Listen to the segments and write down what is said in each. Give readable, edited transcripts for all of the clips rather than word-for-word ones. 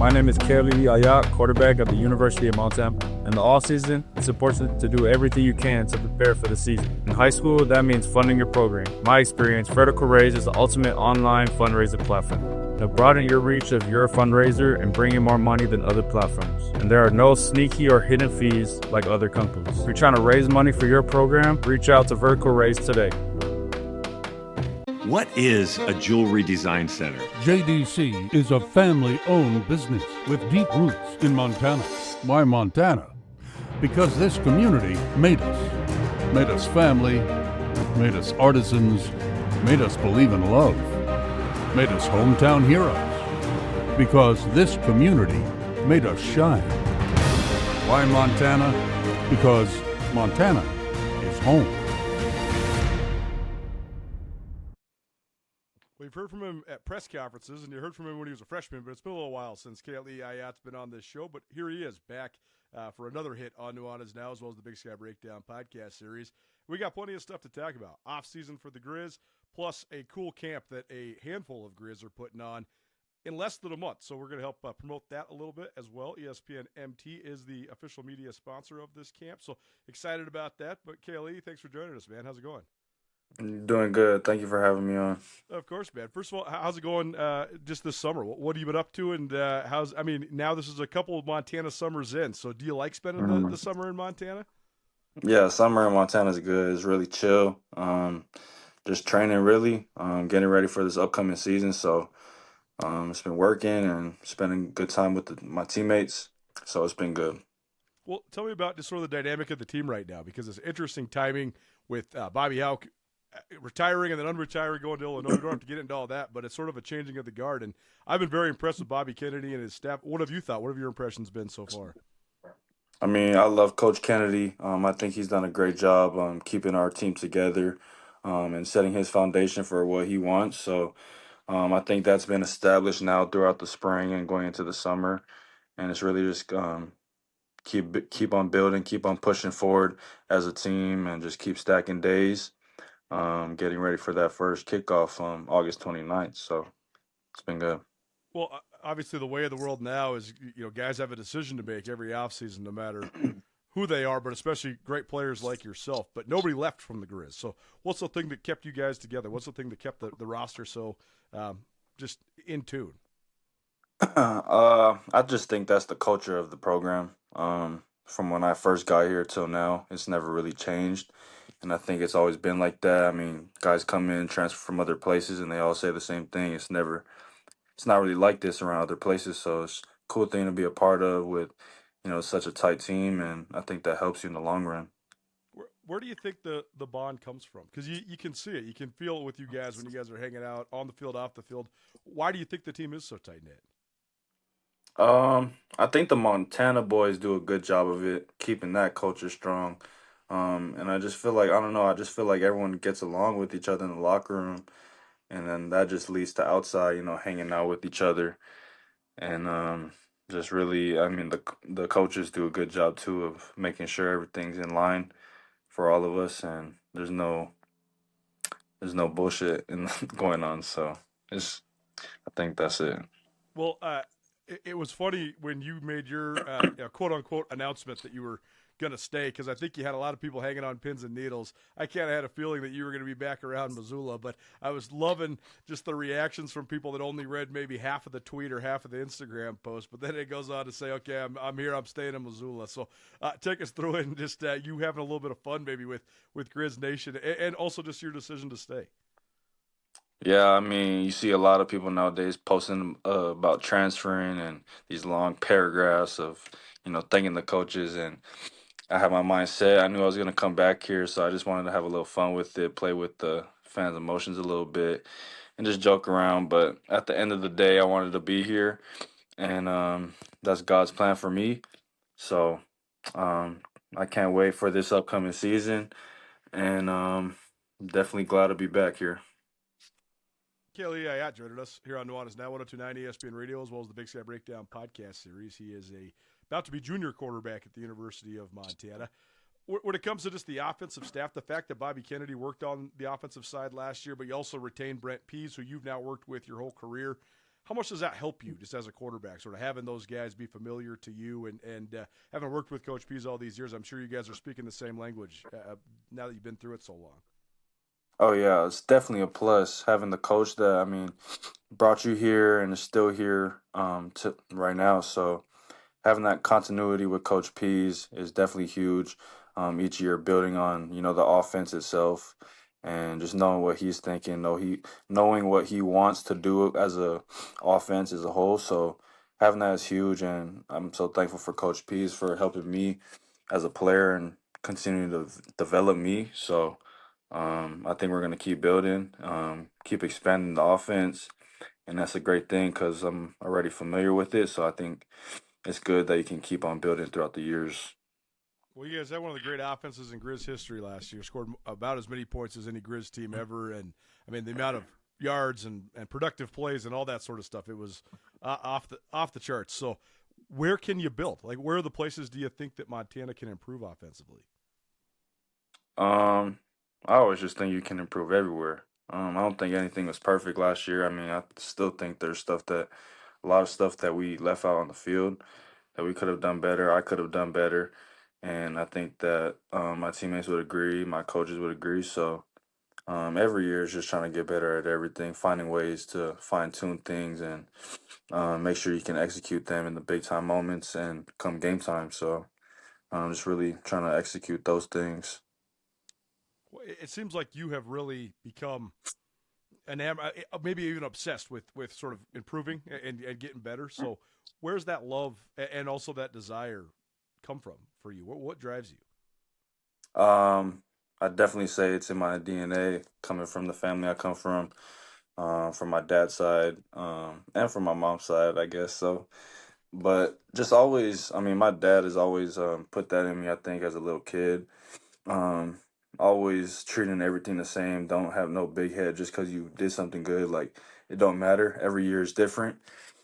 My name is Keali'i Ah Yat, quarterback at the University of Montana. In the off-season, it's important to do everything you can to prepare for the season. In high school, that means funding your program. In my experience, Vertical Raise is the ultimate online fundraiser platform. Now broaden your reach of your fundraiser and bring in more money than other platforms. And there are no sneaky or hidden fees like other companies. If you're trying to raise money for your program, reach out to Vertical Raise today. What is a jewelry design center? JDC is a family-owned business with deep roots in Montana. Why Montana? Because this community made us. Made us family, made us artisans, made us believe in love, made us hometown heroes. Because this community made us shine. Why Montana? Because Montana is home. We've heard from him at press conferences, and you heard from him when he was a freshman, but it's been a little while since Keali'i Ah Yat's been on this show. But here he is back for another hit on Nuanez Now, as well as the Big Sky Breakdown podcast series. We got plenty of stuff to talk about. Off-season for the Grizz, plus a cool camp that a handful of Grizz are putting on in less than a month. So we're going to help promote that a little bit as well. ESPN MT is the official media sponsor of this camp, so excited about that. But Keali'i, thanks for joining us, man. How's it going? Doing good. Thank you for having me on. Of course, man. First of all, how's it going just this summer? What have you been up to? And now this is a couple of Montana summers in. So do you like spending the summer in Montana? Yeah, summer in Montana is good. It's really chill. Just training, really. Getting ready for this upcoming season. So it's been working and spending good time with my teammates. So it's been good. Well, tell me about just sort of the dynamic of the team right now, because it's interesting timing with Bobby Houck retiring and then unretiring, going to Illinois. We don't have to get into all that, but it's sort of a changing of the guard. And I've been very impressed with Bobby Kennedy and his staff. What have you thought? What have your impressions been so far? I mean, I love Coach Kennedy. I think he's done a great job keeping our team together and setting his foundation for what he wants. So I think that's been established now throughout the spring and going into the summer. And it's really just keep on building, keep on pushing forward as a team, and just keep stacking days. Getting ready for that first kickoff on August 29th. So it's been good. Well, obviously the way of the world now is, guys have a decision to make every offseason, no matter who they are, but especially great players like yourself. But nobody left from the Grizz. So what's the thing that kept you guys together? What's the thing that kept the roster so just in tune? I just think that's the culture of the program. From when I first got here till now, it's never really changed. And I think it's always been like that. I mean, guys come in, transfer from other places, and they all say the same thing. It's not really like this around other places. So it's a cool thing to be a part of with, such a tight team. And I think that helps you in the long run. Where do you think the bond comes from? Because you can see it. You can feel it with you guys when you guys are hanging out on the field, off the field. Why do you think the team is so tight-knit? I think the Montana boys do a good job of it, keeping that culture strong. And I just feel like, I don't know, I just feel like everyone gets along with each other in the locker room. And then that just leads to outside, hanging out with each other. And just really, I mean, the coaches do a good job, too, of making sure everything's in line for all of us. And there's no bullshit going on. So I think that's it. Well, it was funny when you made your quote-unquote announcement that you were going to stay, because I think you had a lot of people hanging on pins and needles. I kind of had a feeling that you were going to be back around Missoula, but I was loving just the reactions from people that only read maybe half of the tweet or half of the Instagram post, but then it goes on to say, okay, I'm here, I'm staying in Missoula. So take us through it, and just you having a little bit of fun maybe with Grizz Nation, and also just your decision to stay. Yeah, I mean, you see a lot of people nowadays posting about transferring and these long paragraphs of, thanking the coaches. And I had my mind set. I knew I was going to come back here, so I just wanted to have a little fun with it, play with the fans' emotions a little bit, and just joke around. But at the end of the day, I wanted to be here, and that's God's plan for me. So I can't wait for this upcoming season, and definitely glad to be back here. Keali'i Ah Yat joined us here on Nuanez Now, 102.9 ESPN Radio, as well as the Big Sky Breakdown podcast series. He is about to be junior quarterback at the University of Montana. When it comes to just the offensive staff, the fact that Bobby Kennedy worked on the offensive side last year, but you also retained Brent Pease, who you've now worked with your whole career, how much does that help you just as a quarterback, sort of having those guys be familiar to you and having worked with Coach Pease all these years? I'm sure you guys are speaking the same language now that you've been through it so long. Oh yeah, it's definitely a plus having the coach that brought you here and is still here to right now. So having that continuity with Coach Pease is definitely huge. Each year, building on the offense itself, and just knowing what he's thinking, knowing what he wants to do as a offense as a whole. So having that is huge, and I'm so thankful for Coach Pease for helping me as a player and continuing to develop me. So I think we're going to keep building, keep expanding the offense, and that's a great thing because I'm already familiar with it. So I think it's good that you can keep on building throughout the years. Well, you guys had one of the great offenses in Grizz history last year. Scored about as many points as any Grizz team ever, and I mean the amount of yards and productive plays and all that sort of stuff. It was off the charts. So where can you build? Like, where are the places do you think that Montana can improve offensively? I always just think you can improve everywhere. I don't think anything was perfect last year. I mean, I still think there's a lot of stuff that we left out on the field that we could have done better. I could have done better. And I think that my teammates would agree, my coaches would agree. So every year is just trying to get better at everything, finding ways to fine-tune things and make sure you can execute them in the big-time moments and come game time. So I'm just really trying to execute those things. Well, it seems like you have really become maybe even obsessed with sort of improving and getting better. So where's that love and also that desire come from for you? What drives you? I definitely say it's in my DNA, coming from the family I come from my dad's side, and from my mom's side, I guess. So, but just always, I mean, my dad has always put that in me, I think, as a little kid. Always treating everything the same. Don't have no big head just because you did something good. Like, it don't matter. Every year is different.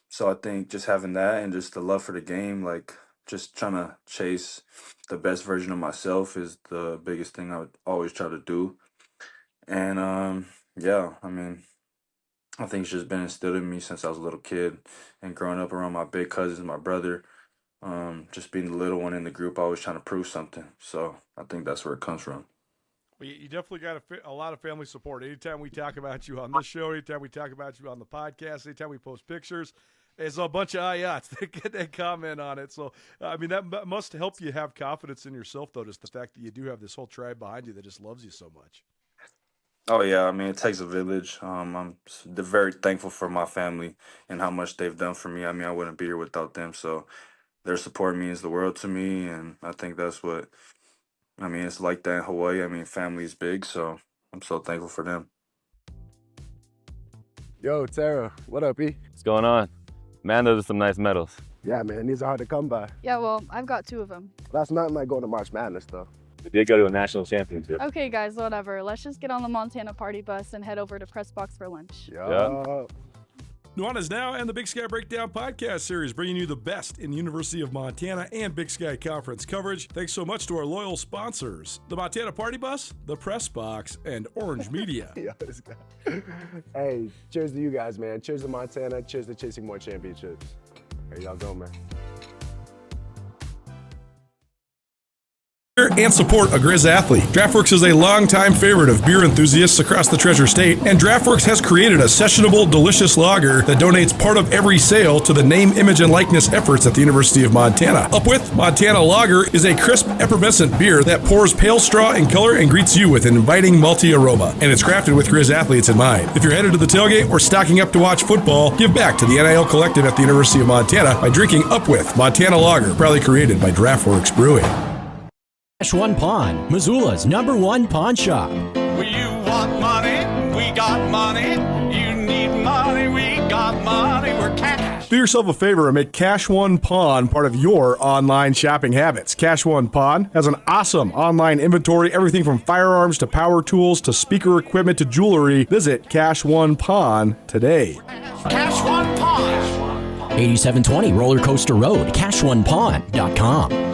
So I think just having that and just the love for the game, like, just trying to chase the best version of myself is the biggest thing I would always try to do. And yeah, I mean, I think it's just been instilled in me since I was a little kid and growing up around my big cousins, my brother, just being the little one in the group, always trying to prove something. So I think that's where it comes from. Well, you definitely got a lot of family support. Anytime we talk about you on this show, anytime we talk about you on the podcast, anytime we post pictures, there's a bunch of Ah Yats that comment on it. So, I mean, that must help you have confidence in yourself, though, just the fact that you do have this whole tribe behind you that just loves you so much. Oh yeah, I mean, it takes a village. I'm very thankful for my family and how much they've done for me. I mean, I wouldn't be here without them. So their support means the world to me, and I think that's what, I mean, it's like that in Hawaii. I mean, family is big, so I'm so thankful for them. Yo, Tara, what up, E? What's going on? Man, those are some nice medals. Yeah, man, these are hard to come by. Yeah, well, I've got 2 of them. That's nothing like going to March Madness, though. We did go to a national championship. Okay, guys, whatever. Let's just get on the Montana party bus and head over to Press Box for lunch. Yeah. Nuanez Now and the Big Sky Breakdown podcast series, bringing you the best in the University of Montana and Big Sky Conference coverage. Thanks so much to our loyal sponsors, the Montana Party Bus, the Press Box, and Orange Media. Yo, this guy. Hey, cheers to you guys, man. Cheers to Montana. Cheers to chasing more championships. Here y'all go, man. And support a Grizz athlete. DraftWorks is a longtime favorite of beer enthusiasts across the Treasure State, and DraftWorks has created a sessionable, delicious lager that donates part of every sale to the name, image, and likeness efforts at the University of Montana. Up with Montana Lager is a crisp, effervescent beer that pours pale straw in color and greets you with an inviting malty aroma, and it's crafted with Grizz athletes in mind. If you're headed to the tailgate or stocking up to watch football, give back to the NIL Collective at the University of Montana by drinking Up with Montana Lager, proudly created by DraftWorks Brewing. Cash One Pawn, Missoula's #1 pawn shop. You want money? We got money. You need money? We got money. We're cash. Do yourself a favor and make Cash One Pawn part of your online shopping habits. Cash One Pawn has an awesome online inventory, everything from firearms to power tools to speaker equipment to jewelry. Visit Cash One Pawn today. Cash One Pawn. 8720 Roller Coaster Road, CashOnePawn.com.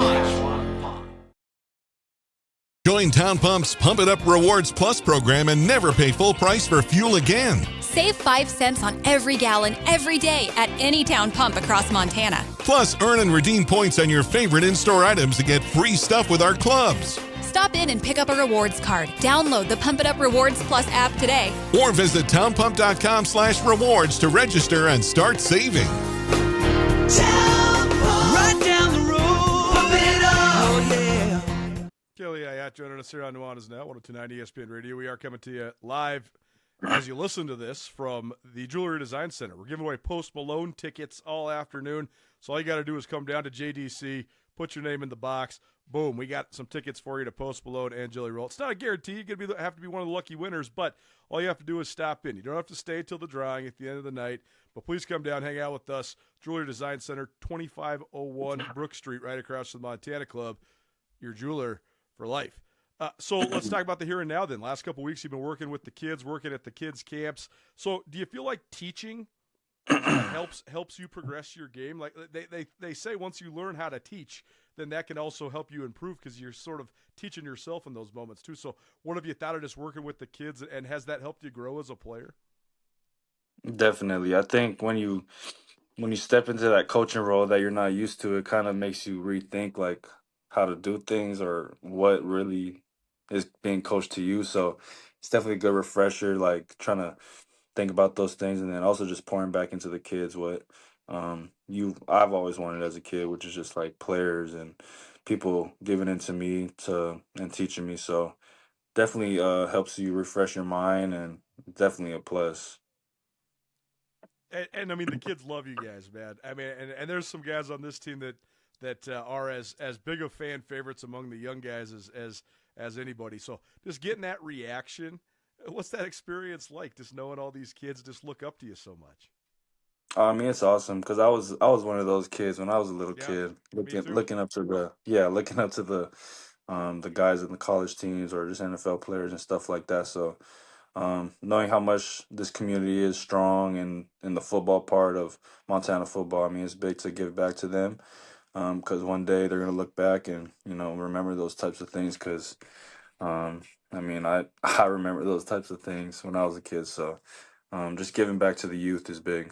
Join Town Pump's Pump It Up Rewards Plus program and never pay full price for fuel again. Save 5 cents on every gallon every day at any town pump across Montana. Plus, earn and redeem points on your favorite in-store items to get free stuff with our clubs. Stop in and pick up a rewards card. Download the Pump It Up Rewards Plus app today. Or visit townpump.com/rewards to register and start saving. Right down the road. Pump it up. Oh, yeah. Keali'i Ah Yat joining us here on Nuanez Now, 102.9 ESPN Radio. We are coming to you live as you listen to this from the Jewelry Design Center. We're giving away Post Malone tickets all afternoon. So all you got to do is come down to JDC, put your name in the box. Boom, we got some tickets for you to Post Malone and Jelly Roll. It's not a guarantee. You're going to have to be one of the lucky winners, but all you have to do is stop in. You don't have to stay till the drawing at the end of the night, but please come down, hang out with us. Jewelry Design Center, 2501 Brook Street, right across from the Montana Club. Your jeweler for life. So let's talk about the here and now then. Last couple of weeks you've been working with the kids, working at the kids' camps. So do you feel like teaching helps you progress your game? Like they say once you learn how to teach, then that can also help you improve because you're sort of teaching yourself in those moments too. So what have you thought of just working with the kids, and has that helped you grow as a player? Definitely. I think when you step into that coaching role that you're not used to, it kind of makes you rethink like how to do things or what really is being coached to you. So it's definitely a good refresher, like trying to think about those things, and then also just pouring back into the kids what I've always wanted as a kid, which is just like players and people giving it to me and teaching me. So definitely helps you refresh your mind, and definitely a plus. And I mean, the kids love you guys, man. I mean, and there's some guys on this team that are as big of fan favorites among the young guys as anybody. So just getting that reaction, what's that experience like? Just knowing all these kids just look up to you so much. I mean, it's awesome because I was one of those kids when I was a little Yeah, kid, me too. looking up to the guys in the college teams or just NFL players and stuff like that. So knowing how much this community is strong in the football part of Montana football, I mean, it's big to give back to them because one day they're gonna look back and remember those types of things. Because I mean, I remember those types of things when I was a kid. So just giving back to the youth is big.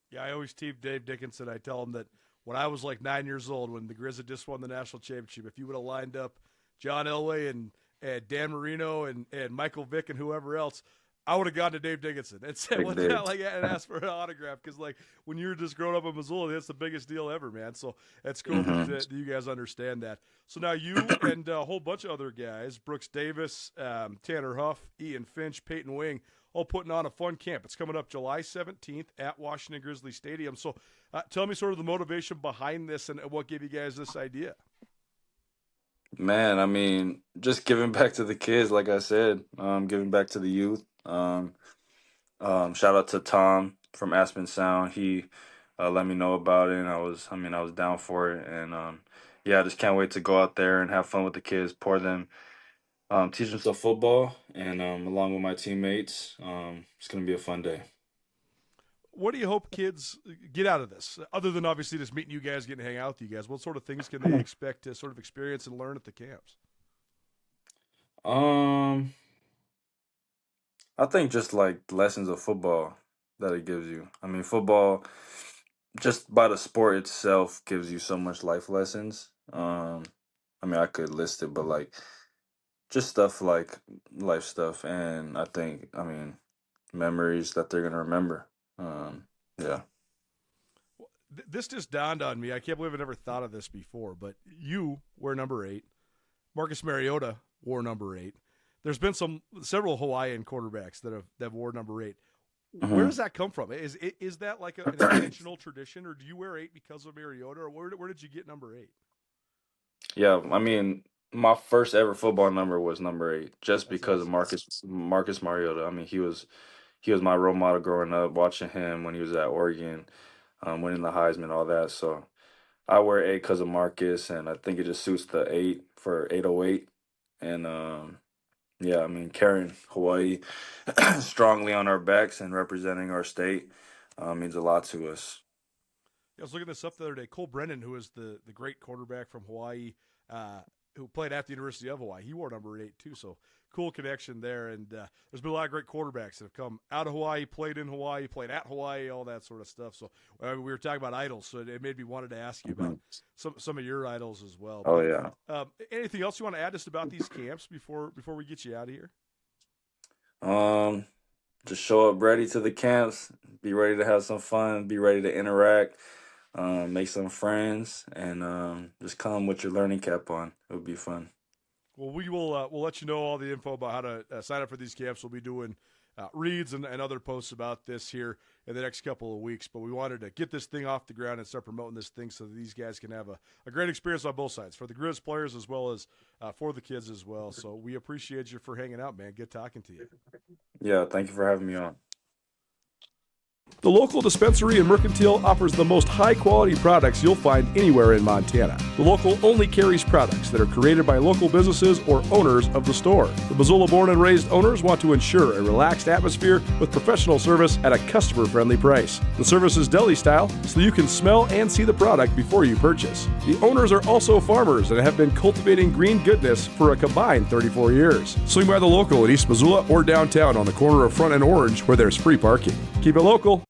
Yeah, I always tease Dave Dickinson. I tell him that when I was like 9 years old, when the Grizzlies just won the national championship, if you would have lined up John Elway and Dan Marino and Michael Vick and whoever else, I would have gone to Dave Dickinson and said, "What's that like?" and asked for an autograph because, like, when you're just growing up in Missoula, that's the biggest deal ever, man. So that's cool that you guys understand that. So now you and a whole bunch of other guys, Brooks Davis, Tanner Huff, Ian Finch, Peyton Wing, all putting on a fun camp. It's coming up July 17th at Washington-Grizzly Stadium. So tell me sort of the motivation behind this and what gave you guys this idea. Man, I mean, just giving back to the kids, like I said, giving back to the youth. Shout out to Tom from Aspen Sound. He let me know about it, and I was down for it. And yeah, I just can't wait to go out there and have fun with the kids, teach them some football, and along with my teammates, it's gonna be a fun day. What do you hope kids get out of this, other than obviously just meeting you guys, getting to hang out with you guys? What sort of things can they expect to sort of experience and learn at the camps? I think just like lessons of football that it gives you. I mean, football, just by the sport itself, gives you so much life lessons. I mean, I could list it, but like just stuff like life stuff, and I mean, memories that they're gonna remember. Yeah. This just dawned on me. I can't believe I never thought of this before, but you wear number 8. Marcus Mariota wore number 8. There's been several Hawaiian quarterbacks that have wore number 8. Where does that come from? Is that like an intentional tradition, or do you wear 8 because of Mariota, or where did you get number 8? Yeah, I mean, my first ever football number was number 8, just That's because of awesome. Marcus Mariota. I mean, he was my role model growing up, watching him when he was at Oregon, winning the Heisman, all that. So I wear 8 because of Marcus, and I think it just suits the 8 for 808. And yeah, I mean, carrying Hawaii strongly on our backs and representing our state means a lot to us. I was looking this up the other day. Cole Brennan, who is the great quarterback from Hawaii, who played at the University of Hawaii, he wore number 8 too. So cool connection there. And there's been a lot of great quarterbacks that have come out of Hawaii, played in Hawaii, played at Hawaii, all that sort of stuff. So we were talking about idols, so it made me wanted to ask you about some of your idols as well. Oh, yeah. Anything else you want to add just about these camps before we get you out of here? Just show up ready to the camps, be ready to have some fun, be ready to interact, make some friends, and just come with your learning cap on. It would be fun. Well, we'll let you know all the info about how to sign up for these camps. We'll be doing reads and other posts about this here in the next couple of weeks. But we wanted to get this thing off the ground and start promoting this thing so that these guys can have a great experience on both sides, for the Grizz players as well as for the kids as well. So we appreciate you for hanging out, man. Good talking to you. Yeah, thank you for having me on. The local dispensary in Mercantile offers the most high-quality products you'll find anywhere in Montana. The local only carries products that are created by local businesses or owners of the store. The Missoula born and raised owners want to ensure a relaxed atmosphere with professional service at a customer-friendly price. The service is deli style, so you can smell and see the product before you purchase. The owners are also farmers and have been cultivating green goodness for a combined 34 years. Swing by the local in East Missoula or downtown on the corner of Front and Orange where there's free parking. Keep it local.